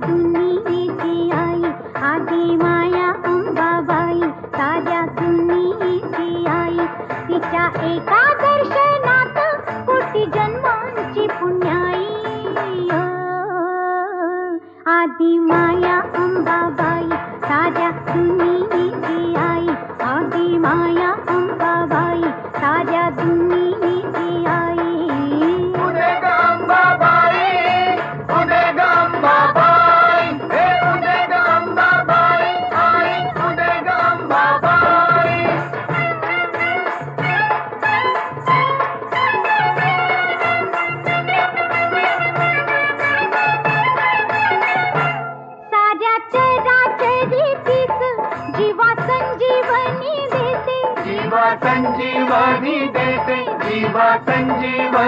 दुनियेची आई आदी माया अंबाबाई, साऱ्या दुनियेची आई. तिच्या एका दर्शनात कोटी जन्मांची पुण्याई. आदी माया अंबाबाई, साऱ्या दुनियेची आई. आदी माया अंबाबाई, साऱ्या दुनियेची आई. उदे ग अंबाबाई, उदे ग अंबाबाई, हे उदे ग अंबाबाई, आई उदे ग अंबाबाई. साऱ्या चराचरीतीच जीवा संजीवनी देते. जीवा संजीवनी देते, जीवा संजीवनी